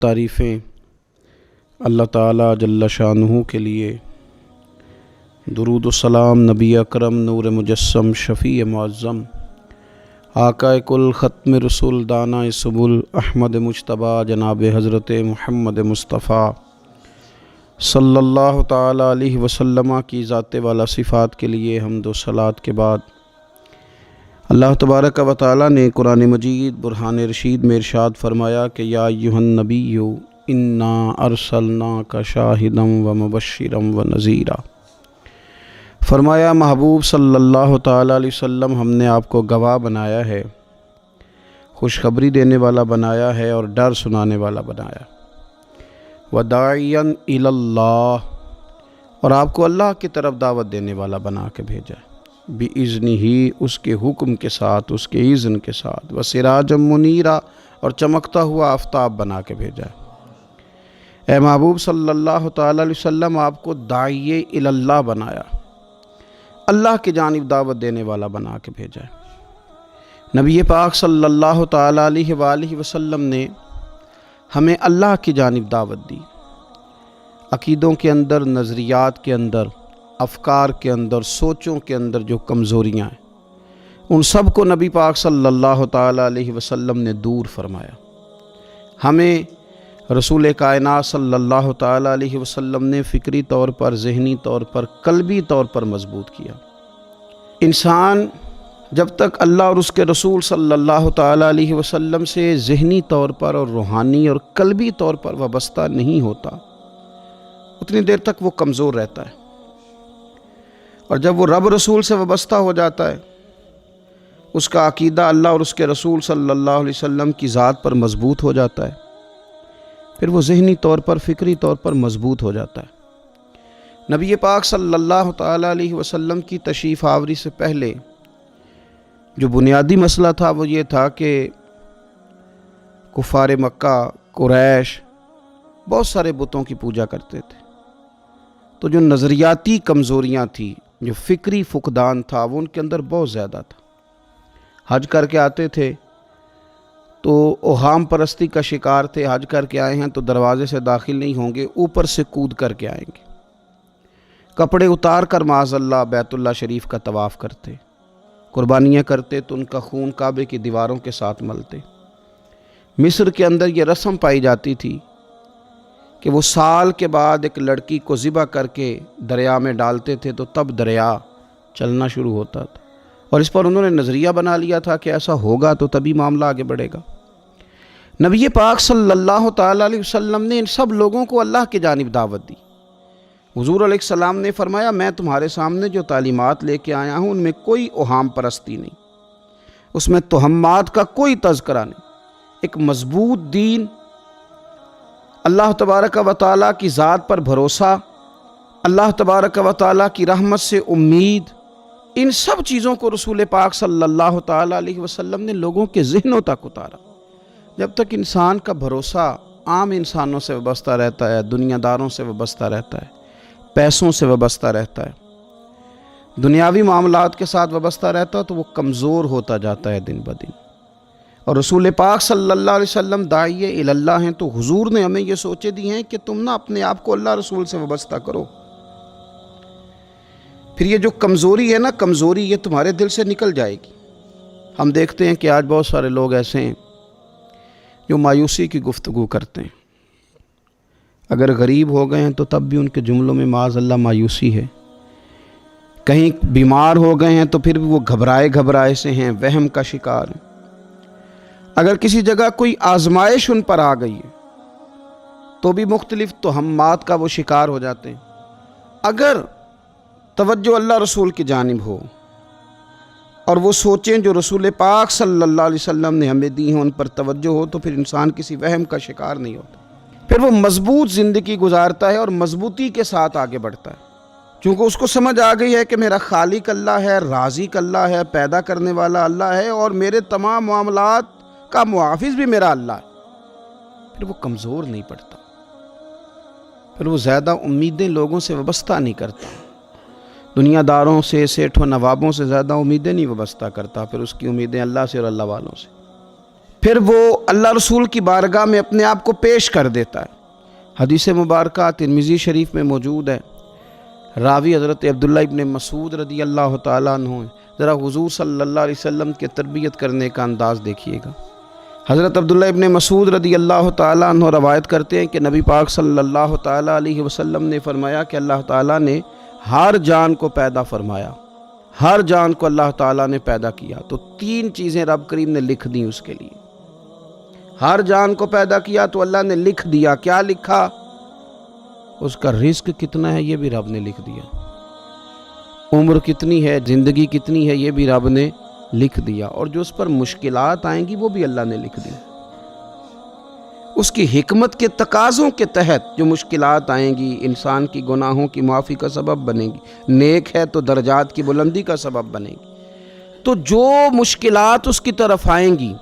تعریفیں اللہ تعالیٰ جل شانہ کے لیے، درود و سلام نبی اکرم نور مجسم شفیع معظم آقا کل ختم رسول دانا سبل احمد مجتبیٰ جناب حضرت محمد مصطفیٰ صلی اللہ تعالیٰ علیہ وسلم کی ذات والا صفات کے لیے حمد و صلات کے بعد، اللہ تبارک و تعالیٰ نے قرآن مجید برہان رشید میں ارشاد فرمایا کہ یا ایھا النبی انا ارسلناک شاہدا و مبشرا و نذیرا۔ فرمایا محبوب صلی اللہ تعالیٰ علیہ وسلم، ہم نے آپ کو گواہ بنایا ہے، خوشخبری دینے والا بنایا ہے اور ڈر سنانے والا بنایا، وداعیا الی اللہ، اور آپ کو اللہ کی طرف دعوت دینے والا بنا کے بھیجا ہے، بِإِذْنِهِ، اس کے حکم کے ساتھ، اس کے اذن کے ساتھ، وسراجا منیرا، اور چمکتا ہوا آفتاب بنا کے بھیجا ہے۔ اے محبوب صلی اللہ تعالیٰ علیہ وسلم، آپ کو داعی الی اللہ بنایا، اللہ کی جانب دعوت دینے والا بنا کے بھیجا ہے۔ نبی پاک صلی اللہ تعالیٰ علیہ وآلہ وسلم نے ہمیں اللہ کی جانب دعوت دی، عقیدوں کے اندر، نظریات کے اندر، افکار کے اندر، سوچوں کے اندر جو کمزوریاں ہیں، ان سب کو نبی پاک صلی اللہ تعالیٰ علیہ وسلم نے دور فرمایا۔ ہمیں رسول کائنات صلی اللہ تعالیٰ علیہ وسلم نے فکری طور پر، ذہنی طور پر، قلبی طور پر مضبوط کیا۔ انسان جب تک اللہ اور اس کے رسول صلی اللہ تعالیٰ علیہ وسلم سے ذہنی طور پر اور روحانی اور قلبی طور پر وابستہ نہیں ہوتا، اتنی دیر تک وہ کمزور رہتا ہے، اور جب وہ رب رسول سے وابستہ ہو جاتا ہے، اس کا عقیدہ اللہ اور اس کے رسول صلی اللہ علیہ وسلم کی ذات پر مضبوط ہو جاتا ہے، پھر وہ ذہنی طور پر، فکری طور پر مضبوط ہو جاتا ہے۔ نبی پاک صلی اللہ تعالیٰ علیہ وسلم کی تشریف آوری سے پہلے جو بنیادی مسئلہ تھا وہ یہ تھا کہ کفار مکہ، قریش بہت سارے بتوں کی پوجا کرتے تھے، تو جو نظریاتی کمزوریاں تھیں، جو فکری فقدان تھا، وہ ان کے اندر بہت زیادہ تھا۔ حج کر کے آتے تھے تو اوہام پرستی کا شکار تھے، حج کر کے آئے ہیں تو دروازے سے داخل نہیں ہوں گے، اوپر سے کود کر کے آئیں گے، کپڑے اتار کر معاذ اللہ بیت اللہ شریف کا طواف کرتے، قربانیاں کرتے تو ان کا خون کعبے کی دیواروں کے ساتھ ملتے۔ مصر کے اندر یہ رسم پائی جاتی تھی کہ وہ سال کے بعد ایک لڑکی کو ذبح کر کے دریا میں ڈالتے تھے تو تب دریا چلنا شروع ہوتا تھا، اور اس پر انہوں نے نظریہ بنا لیا تھا کہ ایسا ہوگا تو تبھی معاملہ آگے بڑھے گا۔ نبی پاک صلی اللہ تعالیٰ علیہ وسلم نے ان سب لوگوں کو اللہ کی جانب دعوت دی۔ حضور علیہ السلام نے فرمایا، میں تمہارے سامنے جو تعلیمات لے کے آیا ہوں ان میں کوئی اوہام پرستی نہیں، اس میں توہمات کا کوئی تذکرہ نہیں، ایک مضبوط دین، اللہ تبارک و تعالیٰ کی ذات پر بھروسہ، اللہ تبارک و تعالیٰ کی رحمت سے امید، ان سب چیزوں کو رسول پاک صلی اللہ تعالیٰ علیہ وسلم نے لوگوں کے ذہنوں تک اتارا۔ جب تک انسان کا بھروسہ عام انسانوں سے وابستہ رہتا ہے، دنیا داروں سے وابستہ رہتا ہے، پیسوں سے وابستہ رہتا ہے، دنیاوی معاملات کے ساتھ وابستہ رہتا ہے، تو وہ کمزور ہوتا جاتا ہے دن بدن۔ اور رسول پاک صلی اللہ علیہ وسلم داعی الی اللہ ہیں، تو حضور نے ہمیں یہ سوچے دی ہیں کہ تم نا اپنے آپ کو اللہ رسول سے وابستہ کرو، پھر یہ جو کمزوری ہے نا، کمزوری یہ تمہارے دل سے نکل جائے گی۔ ہم دیکھتے ہیں کہ آج بہت سارے لوگ ایسے ہیں جو مایوسی کی گفتگو کرتے ہیں، اگر غریب ہو گئے ہیں تو تب بھی ان کے جملوں میں معاذ اللہ مایوسی ہے، کہیں بیمار ہو گئے ہیں تو پھر بھی وہ گھبرائے سے ہیں، وہم کا شکار ہیں، اگر کسی جگہ کوئی آزمائش ان پر آ گئی ہے تو بھی مختلف توہمات کا وہ شکار ہو جاتے ہیں۔ اگر توجہ اللہ رسول کی جانب ہو اور وہ سوچیں جو رسول پاک صلی اللہ علیہ وسلم نے ہمیں دی ہیں ان پر توجہ ہو، تو پھر انسان کسی وہم کا شکار نہیں ہوتا، پھر وہ مضبوط زندگی گزارتا ہے اور مضبوطی کے ساتھ آگے بڑھتا ہے، کیونکہ اس کو سمجھ آ گئی ہے کہ میرا خالق اللہ ہے، رازق اللہ ہے، پیدا کرنے والا اللہ ہے، اور میرے تمام معاملات کا محافظ بھی میرا اللہ ہے۔ پھر وہ کمزور نہیں پڑتا، پھر وہ زیادہ امیدیں لوگوں سے وابستہ نہیں کرتا، دنیا داروں سے، سیٹھ و نوابوں سے زیادہ امیدیں نہیں وابستہ کرتا، پھر اس کی امیدیں اللہ سے اور اللہ والوں سے۔ پھر وہ اللہ رسول کی بارگاہ میں اپنے آپ کو پیش کر دیتا ہے۔ حدیث مبارکہ ترمذی شریف میں موجود ہے، راوی حضرت عبداللہ ابن مسعود رضی اللہ تعالیٰ عنہ ہیں۔ ذرا حضور صلی اللہ علیہ وسلم کے تربیت کرنے کا انداز دیکھیے گا۔ حضرت عبداللہ ابن مسعود رضی اللہ تعالیٰ عنہ روایت کرتے ہیں کہ نبی پاک صلی اللہ تعالیٰ علیہ وسلم نے فرمایا کہ اللہ تعالیٰ نے ہر جان کو پیدا فرمایا، ہر جان کو اللہ تعالیٰ نے پیدا کیا تو 3 چیزیں رب کریم نے لکھ دیں اس کے لیے۔ ہر جان کو پیدا کیا تو اللہ نے لکھ دیا، کیا لکھا؟ اس کا رزق کتنا ہے یہ بھی رب نے لکھ دیا، عمر کتنی ہے، زندگی کتنی ہے یہ بھی رب نے لکھ دیا، اور جو اس پر مشکلات آئیں گی وہ بھی اللہ نے لکھ دی۔ اس کی حکمت کے تقاضوں کے تحت جو مشکلات آئیں گی انسان کی گناہوں کی معافی کا سبب بنے گی، نیک ہے تو درجات کی بلندی کا سبب بنے گی۔ تو جو مشکلات اس کی طرف آئیں گی،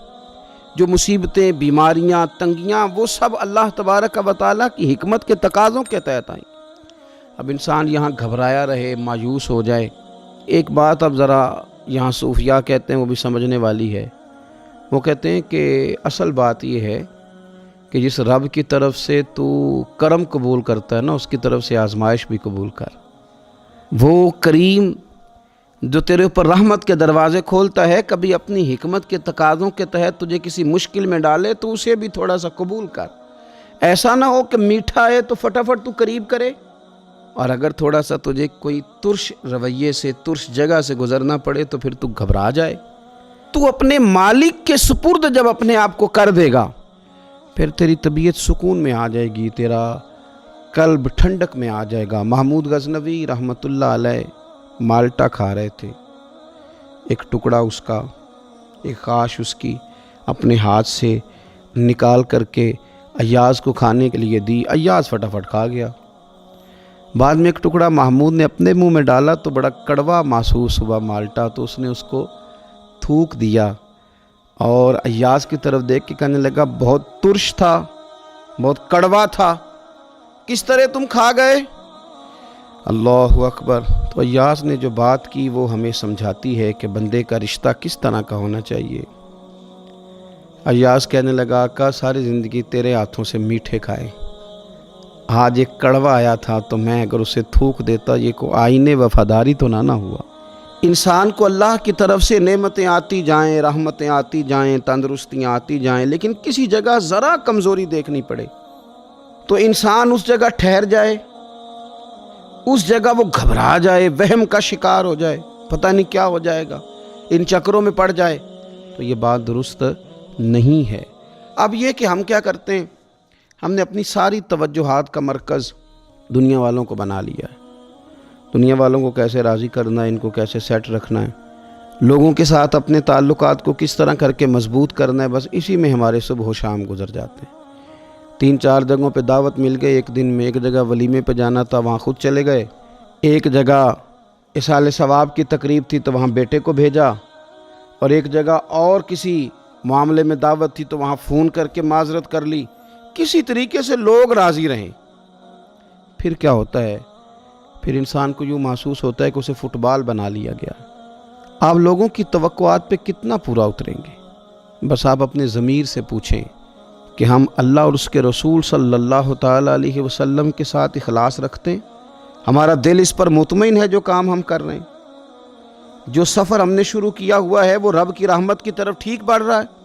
جو مصیبتیں، بیماریاں، تنگیاں، وہ سب اللہ تبارک و تعالیٰ کی حکمت کے تقاضوں کے تحت آئیں گی۔ اب انسان یہاں گھبرایا رہے، مایوس ہو جائے۔ ایک بات اب ذرا یہاں صوفیاء کہتے ہیں، وہ بھی سمجھنے والی ہے۔ وہ کہتے ہیں کہ اصل بات یہ ہے کہ جس رب کی طرف سے تو کرم قبول کرتا ہے نا، اس کی طرف سے آزمائش بھی قبول کر۔ وہ کریم جو تیرے اوپر رحمت کے دروازے کھولتا ہے، کبھی اپنی حکمت کے تقاضوں کے تحت تجھے کسی مشکل میں ڈالے تو اسے بھی تھوڑا سا قبول کر۔ ایسا نہ ہو کہ میٹھا ہے تو فٹافٹ تو قریب کرے، اور اگر تھوڑا سا تجھے کوئی ترش رویے سے، ترش جگہ سے گزرنا پڑے تو پھر تو گھبرا جائے۔ تو اپنے مالک کے سپرد جب اپنے آپ کو کر دے گا، پھر تیری طبیعت سکون میں آ جائے گی، تیرا قلب ٹھنڈک میں آ جائے گا۔ محمود غزنوی رحمۃ اللہ علیہ مالٹا کھا رہے تھے، ایک ٹکڑا اس کا، ایک خاش اس کی اپنے ہاتھ سے نکال کر کے ایاز کو کھانے کے لیے دی، ایاز فٹافٹ کھا گیا۔ بعد میں ایک ٹکڑا محمود نے اپنے منہ میں ڈالا تو بڑا کڑوا محسوس ہوا مالٹا، تو اس نے اس کو تھوک دیا اور ایاز کی طرف دیکھ کے کہنے لگا بہت ترش تھا، بہت کڑوا تھا، کس طرح تم کھا گئے؟ اللہ اکبر۔ تو ایاز نے جو بات کی وہ ہمیں سمجھاتی ہے کہ بندے کا رشتہ کس طرح کا ہونا چاہیے۔ ایاز کہنے لگا آقا ساری زندگی تیرے ہاتھوں سے میٹھے کھائے، آج ایک کڑوا آیا تھا تو میں اگر اسے تھوک دیتا، یہ کو آئینے وفاداری تو نہ ہوا۔ انسان کو اللہ کی طرف سے نعمتیں آتی جائیں، رحمتیں آتی جائیں، تندرستیاں آتی جائیں، لیکن کسی جگہ ذرا کمزوری دیکھنی پڑے تو انسان اس جگہ ٹھہر جائے، اس جگہ وہ گھبرا جائے، وہم کا شکار ہو جائے، پتہ نہیں کیا ہو جائے گا، ان چکروں میں پڑ جائے، تو یہ بات درست نہیں ہے۔ اب یہ کہ ہم کیا کرتے ہیں، ہم نے اپنی ساری توجہات کا مرکز دنیا والوں کو بنا لیا ہے۔ دنیا والوں کو کیسے راضی کرنا ہے، ان کو کیسے سیٹ رکھنا ہے، لوگوں کے ساتھ اپنے تعلقات کو کس طرح کر کے مضبوط کرنا ہے، بس اسی میں ہمارے صبح و شام گزر جاتے ہیں۔ 3-4 جگہوں پہ دعوت مل گئی ایک دن میں، ایک جگہ ولیمے پہ جانا تھا وہاں خود چلے گئے، ایک جگہ اصال ثواب کی تقریب تھی تو وہاں بیٹے کو بھیجا، اور ایک جگہ اور کسی معاملے میں دعوت تھی تو وہاں فون کر کے معذرت کر لی۔ کسی طریقے سے لوگ راضی رہیں، پھر کیا ہوتا ہے، پھر انسان کو یوں محسوس ہوتا ہے کہ اسے فٹ بال بنا لیا گیا۔ آپ لوگوں کی توقعات پہ کتنا پورا اتریں گے؟ بس آپ اپنے ضمیر سے پوچھیں کہ ہم اللہ اور اس کے رسول صلی اللہ تعالیٰ علیہ وسلم کے ساتھ اخلاص رکھتے ہیں، ہمارا دل اس پر مطمئن ہے جو کام ہم کر رہے ہیں، جو سفر ہم نے شروع کیا ہوا ہے وہ رب کی رحمت کی طرف ٹھیک بڑھ رہا ہے۔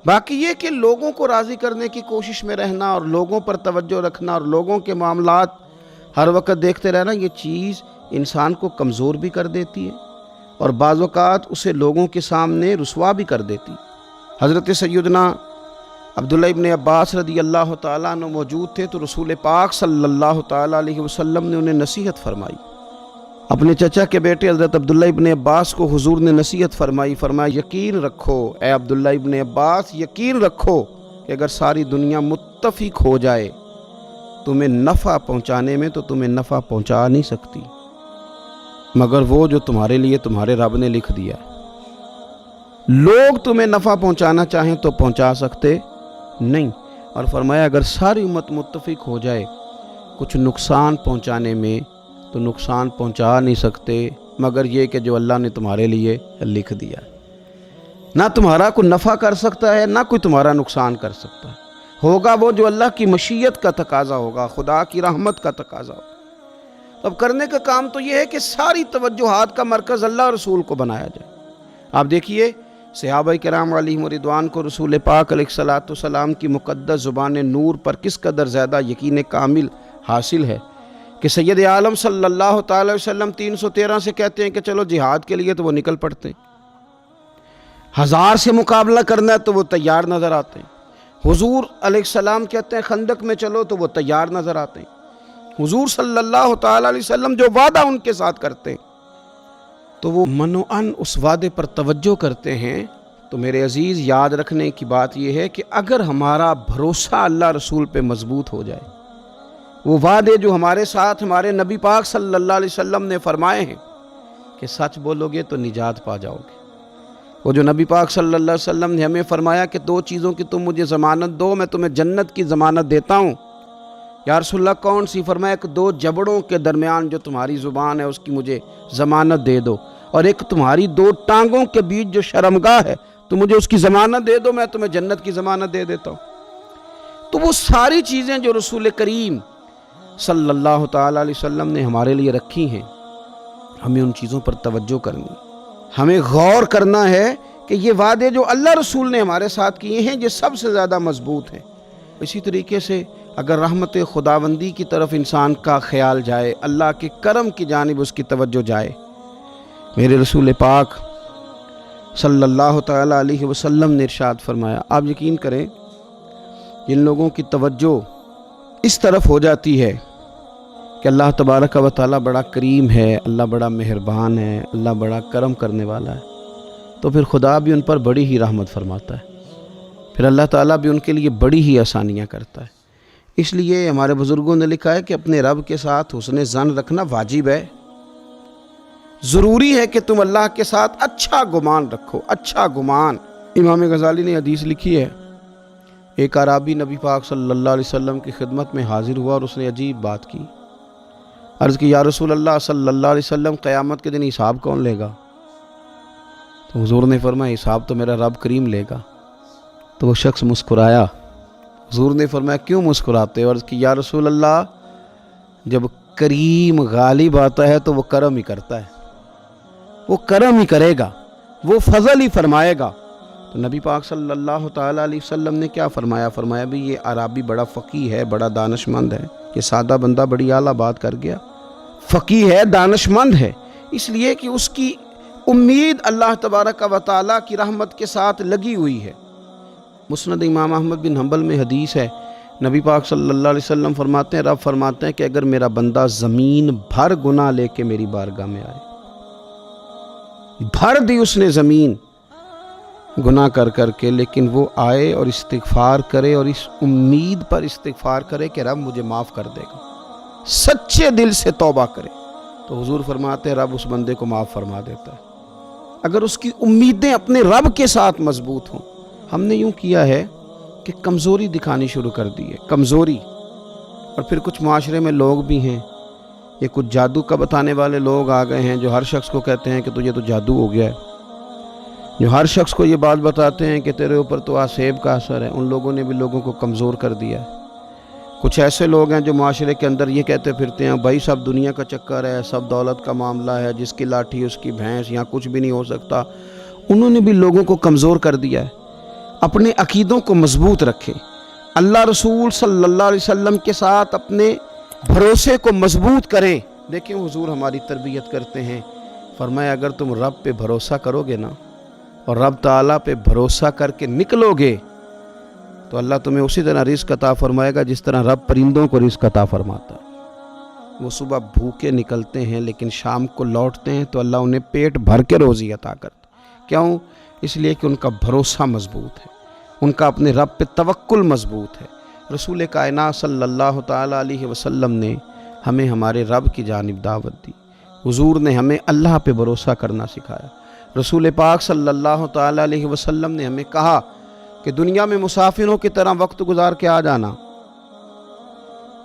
باقی یہ کہ لوگوں کو راضی کرنے کی کوشش میں رہنا اور لوگوں پر توجہ رکھنا اور لوگوں کے معاملات ہر وقت دیکھتے رہنا، یہ چیز انسان کو کمزور بھی کر دیتی ہے اور بعض اوقات اسے لوگوں کے سامنے رسوا بھی کر دیتی۔ حضرت سیدنا عبداللہ ابن عباس رضی اللہ تعالیٰ عنہ موجود تھے تو رسول پاک صلی اللہ تعالیٰ علیہ وسلم نے انہیں نصیحت فرمائی۔ اپنے چچا کے بیٹے حضرت عبداللہ ابن عباس کو حضور نے نصیحت فرمائی، فرمایا یقین رکھو اے عبداللہ ابن عباس، یقین رکھو کہ اگر ساری دنیا متفق ہو جائے تمہیں نفع پہنچانے میں تو تمہیں نفع پہنچا نہیں سکتی مگر وہ جو تمہارے لیے تمہارے رب نے لکھ دیا۔ لوگ تمہیں نفع پہنچانا چاہیں تو پہنچا سکتے نہیں، اور فرمایا اگر ساری امت متفق ہو جائے کچھ نقصان پہنچانے میں تو نقصان پہنچا نہیں سکتے مگر یہ کہ جو اللہ نے تمہارے لیے لکھ دیا۔ نہ تمہارا کوئی نفع کر سکتا ہے، نہ کوئی تمہارا نقصان کر سکتا ہے۔ ہوگا وہ جو اللہ کی مشیت کا تقاضا ہوگا، خدا کی رحمت کا تقاضا ہوگا۔ اب کرنے کا کام تو یہ ہے کہ ساری توجہات کا مرکز اللہ رسول کو بنایا جائے۔ آپ دیکھیے صحابہ کرام علیہم رضوان کو رسول پاک علیہ الصلوۃ والسلام کی مقدس زبان نور پر کس قدر زیادہ یقین کامل حاصل ہے کہ سید عالم صلی اللہ تعالی وسلم 313 سے کہتے ہیں کہ چلو جہاد کے لیے، تو وہ نکل پڑتے ہیں۔ 1000 سے مقابلہ کرنا ہے تو وہ تیار نظر آتے ہیں۔ حضور علیہ السلام کہتے ہیں خندق میں چلو تو وہ تیار نظر آتے ہیں۔ حضور صلی اللہ تعالی علیہ وسلم جو وعدہ ان کے ساتھ کرتے ہیں تو وہ منوعاً اس وعدے پر توجہ کرتے ہیں۔ تو میرے عزیز، یاد رکھنے کی بات یہ ہے کہ اگر ہمارا بھروسہ اللہ رسول پہ مضبوط ہو جائے، وہ وعدے جو ہمارے ساتھ ہمارے نبی پاک صلی اللہ علیہ وسلم نے فرمائے ہیں کہ سچ بولو گے تو نجات پا جاؤ گے، وہ جو نبی پاک صلی اللہ علیہ وسلم نے ہمیں فرمایا کہ 2 چیزوں کی تم مجھے ضمانت دو، میں تمہیں جنت کی ضمانت دیتا ہوں۔ یا رسول اللہ کون سی؟ فرمایا کہ 2 جبڑوں کے درمیان جو تمہاری زبان ہے اس کی مجھے ضمانت دے دو، اور ایک تمہاری 2 ٹانگوں کے بیچ جو شرمگاہ ہے تو مجھے اس کی ضمانت دے دو، میں تمہیں جنت کی ضمانت دے دیتا ہوں۔ تو وہ ساری چیزیں جو رسول کریم صلی اللہ تعالیٰ علیہ وسلم نے ہمارے لیے رکھی ہیں، ہمیں ان چیزوں پر توجہ کرنی، ہمیں غور کرنا ہے کہ یہ وعدے جو اللہ رسول نے ہمارے ساتھ کیے ہیں یہ سب سے زیادہ مضبوط ہیں۔ اسی طریقے سے اگر رحمت خداوندی کی طرف انسان کا خیال جائے، اللہ کے کرم کی جانب اس کی توجہ جائے، میرے رسول پاک صلی اللہ تعالیٰ علیہ وسلم نے ارشاد فرمایا، آپ یقین کریں جن لوگوں کی توجہ اس طرف ہو جاتی ہے کہ اللہ تبارک و تعالیٰ بڑا کریم ہے، اللہ بڑا مہربان ہے، اللہ بڑا کرم کرنے والا ہے، تو پھر خدا بھی ان پر بڑی ہی رحمت فرماتا ہے، پھر اللہ تعالیٰ بھی ان کے لیے بڑی ہی آسانیاں کرتا ہے۔ اس لیے ہمارے بزرگوں نے لکھا ہے کہ اپنے رب کے ساتھ حسن ظن رکھنا واجب ہے، ضروری ہے کہ تم اللہ کے ساتھ اچھا گمان رکھو، اچھا گمان۔ امام غزالی نے حدیث لکھی ہے، ایک اعرابی نبی پاک صلی اللہ علیہ وسلم کی خدمت میں حاضر ہوا اور اس نے عجیب بات کی، عرض کی یا رسول اللہ صلی اللہ علیہ وسلم قیامت کے دن حساب کون لے گا؟ تو حضور نے فرمایا حساب تو میرا رب کریم لے گا۔ تو وہ شخص مسکرایا، حضور نے فرمایا کیوں مسکراتے ہو؟ عرض کی یا رسول اللہ جب کریم غالب آتا ہے تو وہ کرم ہی کرتا ہے، وہ کرم ہی کرے گا، وہ فضل ہی فرمائے گا۔ تو نبی پاک صلی اللہ تعالیٰ علیہ وسلم نے کیا فرمایا؟ فرمایا بھی یہ عربی بڑا فقیہ ہے، بڑا دانش مند ہے، یہ سادہ بندہ بڑی اعلیٰ بات کر گیا، فقیہ ہے، دانش مند ہے، اس لیے کہ اس کی امید اللہ تبارک و تعالیٰ کی رحمت کے ساتھ لگی ہوئی ہے۔ مسند امام احمد بن حنبل میں حدیث ہے، نبی پاک صلی اللہ علیہ وسلم فرماتے ہیں، رب فرماتے ہیں کہ اگر میرا بندہ زمین بھر گناہ لے کے میری بارگاہ میں آئے، بھر دی اس نے زمین گناہ کر کر کے، لیکن وہ آئے اور استغفار کرے اور اس امید پر استغفار کرے کہ رب مجھے معاف کر دے گا، سچے دل سے توبہ کرے، تو حضور فرماتے ہیں رب اس بندے کو معاف فرما دیتا ہے، اگر اس کی امیدیں اپنے رب کے ساتھ مضبوط ہوں۔ ہم نے یوں کیا ہے کہ کمزوری دکھانی شروع کر دی ہے، کمزوری، اور پھر کچھ معاشرے میں لوگ بھی ہیں، یہ کچھ جادو کا بتانے والے لوگ آ گئے ہیں جو ہر شخص کو کہتے ہیں کہ تجھے تو جادو ہو گیا ہے، جو ہر شخص کو یہ بات بتاتے ہیں کہ تیرے اوپر تو آسیب کا اثر ہے۔ ان لوگوں نے بھی لوگوں کو کمزور کر دیا ہے۔ کچھ ایسے لوگ ہیں جو معاشرے کے اندر یہ کہتے پھرتے ہیں بھائی سب دنیا کا چکر ہے، سب دولت کا معاملہ ہے، جس کی لاٹھی اس کی بھینس، یہاں کچھ بھی نہیں ہو سکتا۔ انہوں نے بھی لوگوں کو کمزور کر دیا ہے۔ اپنے عقیدوں کو مضبوط رکھیں، اللہ رسول صلی اللہ علیہ وسلم کے ساتھ اپنے بھروسے کو مضبوط کریں۔ دیکھیں حضور ہماری تربیت کرتے ہیں، فرمایا اگر تم رب پہ بھروسہ کرو گے نا اور رب تعالیٰ پہ بھروسہ کر کے نکلو گے تو اللہ تمہیں اسی طرح رزق عطا فرمائے گا جس طرح رب پرندوں کو رزق عطا فرماتا ہے۔ وہ صبح بھوکے نکلتے ہیں لیکن شام کو لوٹتے ہیں تو اللہ انہیں پیٹ بھر کے روزی عطا کرتا ہے۔ کیوں؟ اس لیے کہ ان کا بھروسہ مضبوط ہے، ان کا اپنے رب پہ توکل مضبوط ہے۔ رسول کائنات صلی اللہ تعالیٰ علیہ وسلم نے ہمیں ہمارے رب کی جانب دعوت دی، حضور نے ہمیں اللہ پہ بھروسہ کرنا سکھایا۔ رسول پاک صلی اللہ تعالیٰ علیہ وسلم نے ہمیں کہا کہ دنیا میں مسافروں کی طرح وقت گزار کے آ جانا،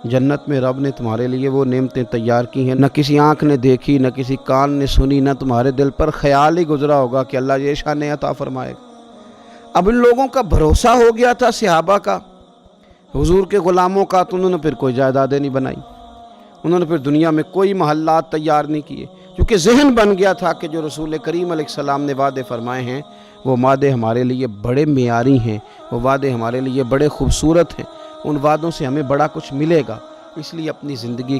جنت میں رب نے تمہارے لیے وہ نعمتیں تیار کی ہیں نہ کسی آنکھ نے دیکھی، نہ کسی کان نے سنی، نہ تمہارے دل پر خیال ہی گزرا ہوگا کہ اللہ یہ شان عطا فرمائے گا۔ اب ان لوگوں کا بھروسہ ہو گیا تھا صحابہ کا، حضور کے غلاموں کا، تو انہوں نے پھر کوئی جائیدادیں نہیں بنائی، انہوں نے پھر دنیا میں کوئی محلات تیار نہیں کیے، کیونکہ ذہن بن گیا تھا کہ جو رسول کریم علیہ السلام نے وعدے فرمائے ہیں وہ وعدے ہمارے لیے بڑے معیاری ہیں، وہ وعدے ہمارے لیے بڑے خوبصورت ہیں، ان وعدوں سے ہمیں بڑا کچھ ملے گا، اس لیے اپنی زندگی